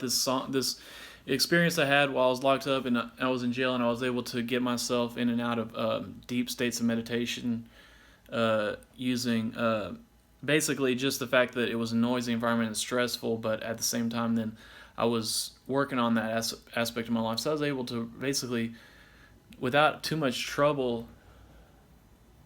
this experience I had while I was locked up and I was in jail, and I was able to get myself in and out of deep states of meditation using basically just the fact that it was a noisy environment and stressful, but at the same time, then I was working on that aspect of my life. So I was able to basically, without too much trouble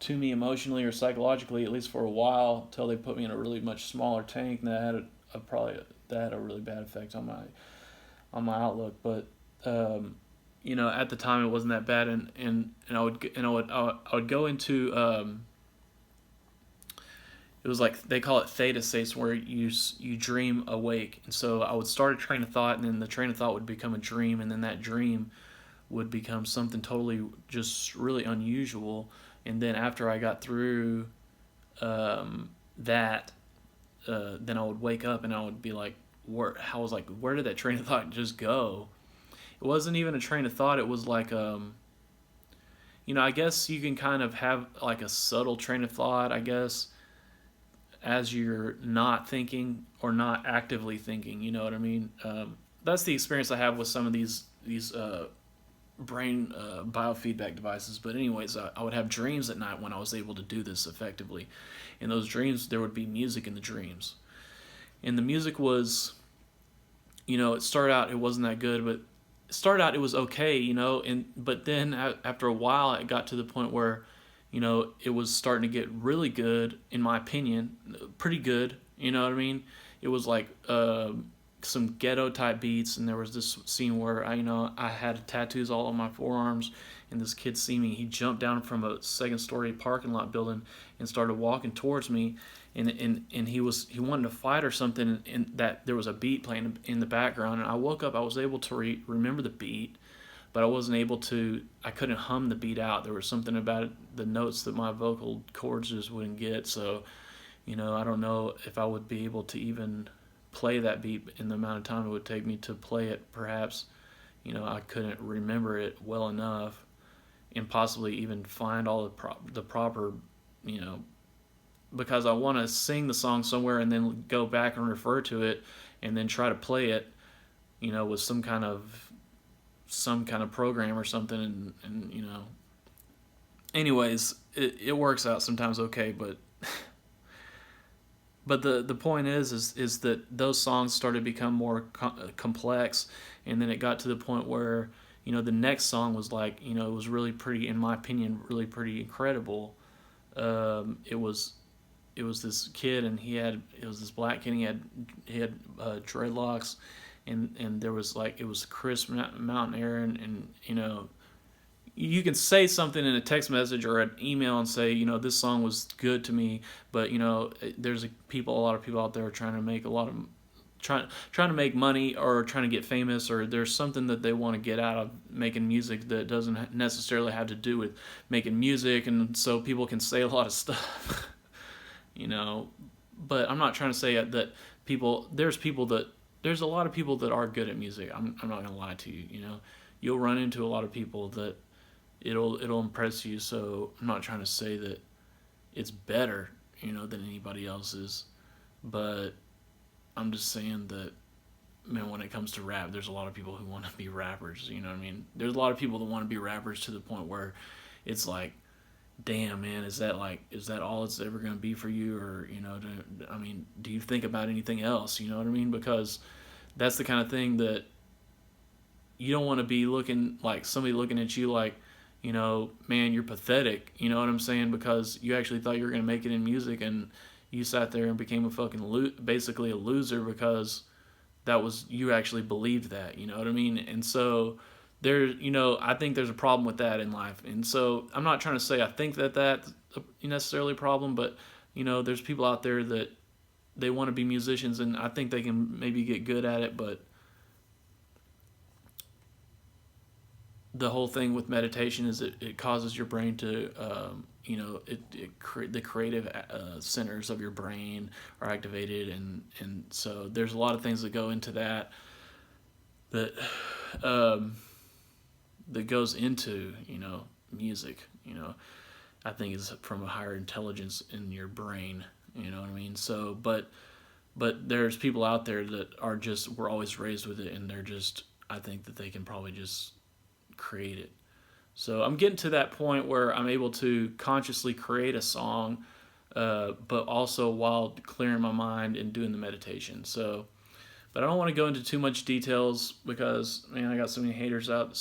to me emotionally or psychologically, at least for a while, till they put me in a really much smaller tank, and that had probably that had a really bad effect on my outlook. But at the time it wasn't that bad, and I would go into it was like they call it theta states where you dream awake, and so I would start a train of thought, and then the train of thought would become a dream, and then that dream would become something totally just really unusual. And then after I got through that, then I would wake up and I would be like, where did that train of thought just go? It wasn't even a train of thought. It was like, I guess you can kind of have like a subtle train of thought, I guess, as you're not thinking or not actively thinking. You know what I mean? That's the experience I have with some of these brain biofeedback devices. But anyways, I would have dreams at night when I was able to do this effectively. In those dreams, there would be music in the dreams, and the music was, it started out, it wasn't that good, but it started out, it was okay, and but then after a while, it got to the point where, it was starting to get really good, in my opinion, pretty good. You know what I mean? It was like some ghetto type beats, and there was this scene where I had tattoos all on my forearms, and this kid see me. He jumped down from a second story parking lot building and started walking towards me, and he wanted to fight or something, and that there was a beat playing in the background, and I woke up. I was able to remember the beat, but I couldn't hum the beat out. There was something about it, the notes that my vocal cords just wouldn't get. So I don't know if I would be able to even play that beat in the amount of time it would take me to play it. Perhaps I couldn't remember it well enough, and possibly even find all the proper, because I want to sing the song somewhere and then go back and refer to it and then try to play it, with some kind of program or something, and anyways, it works out sometimes okay. But the point is that those songs started to become more complex, and then it got to the point where the next song was like, it was really pretty, in my opinion, really pretty incredible. It was this kid, and it was this black kid, and he had dreadlocks, and there was like, it was crisp mountain air, and you can say something in a text message or an email and say, this song was good to me, but there's a lot of people out there trying to make trying to make money, or trying to get famous, or there's something that they want to get out of making music that doesn't necessarily have to do with making music, and so people can say a lot of stuff. But I'm not trying to say that there's a lot of people that are good at music. I'm not gonna lie to you. You'll run into a lot of people that it'll impress you. So I'm not trying to say that it's better, than anybody else's, but I'm just saying that, man, when it comes to rap, there's a lot of people who want to be rappers. You know what I mean? There's a lot of people that want to be rappers to the point where it's like, damn, man, is that all it's ever going to be for you? Or do you think about anything else? You know what I mean? Because that's the kind of thing that you don't want to be looking like somebody looking at you like, man, you're pathetic. You know what I'm saying? Because you actually thought you were going to make it in music, and you sat there and became a fucking basically a loser, because you actually believed that. You know what I mean? And so I think there's a problem with that in life. And so I'm not trying to say I think that that's necessarily a problem, but there's people out there that they want to be musicians, and I think they can maybe get good at it, but the whole thing with meditation is it causes your brain to, the creative centers of your brain are activated, and so there's a lot of things that go into that that goes into music. I think is from a higher intelligence in your brain. You know what I mean? So, but But there's people out there that are just were always raised with it, and they're just, I think that they can probably just create it. So I'm getting to that point where I'm able to consciously create a song, but also while clearing my mind and doing the meditation. So, but I don't want to go into too much details because man, I got so many haters out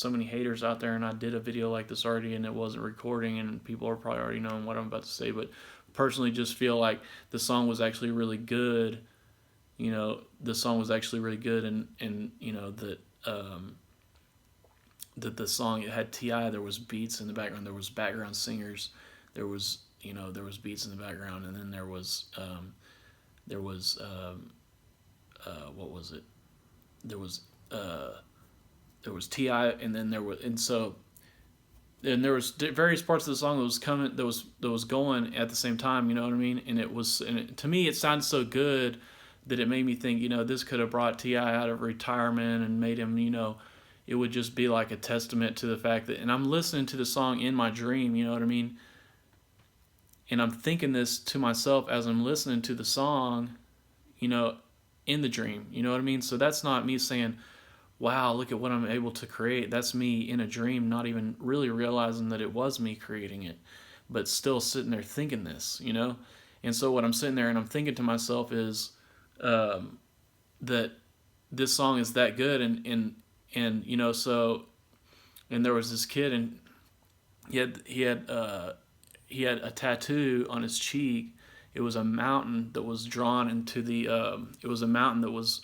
there, and I did a video like this already, and it wasn't recording, and people are probably already knowing what I'm about to say. But personally, just feel like the song was actually really good. The song was actually really good, and that the song, it had Ti. There was beats in the background. There was background singers. There was beats in the background, and then what was it? There was Ti, and then there was various parts of the song that was coming, that was going at the same time. You know what I mean? To me, it sounded so good that it made me think, this could have brought Ti out of retirement and made him, it would just be like a testament to the fact that, and I'm listening to the song in my dream, you know what I mean? And I'm thinking this to myself as I'm listening to the song, you know, in the dream, you know what I mean? So that's not me saying, wow, look at what I'm able to create. That's me in a dream, not even really realizing that it was me creating it, but still sitting there thinking this. And so what I'm sitting there and I'm thinking to myself is that this song is that good, and there was this kid, and he had a tattoo on his cheek. It was a mountain that was drawn into the. It was a mountain that was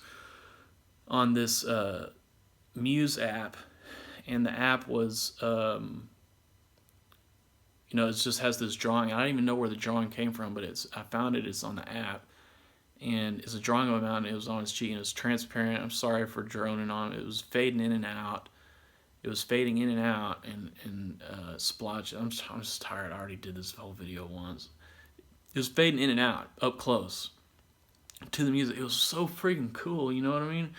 on this Muse app, and the app was, it just has this drawing. I don't even know where the drawing came from, but I found it. It's on the app, and it's a drawing of a mountain. It was on his cheek, and it was transparent. I'm sorry for droning on. It was fading in and out. It was fading in and out, and splotch. I'm just tired. I already did this whole video once. It was fading in and out up close to the music. It was so freaking cool. You know what I mean?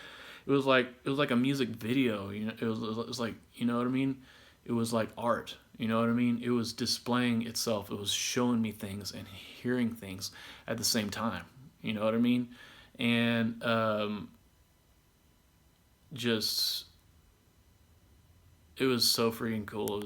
It was like a music video. It was like, you know what I mean? It was like art. You know what I mean? It was displaying itself. It was showing me things and hearing things at the same time. You know what I mean? And just, it was so freaking cool. It was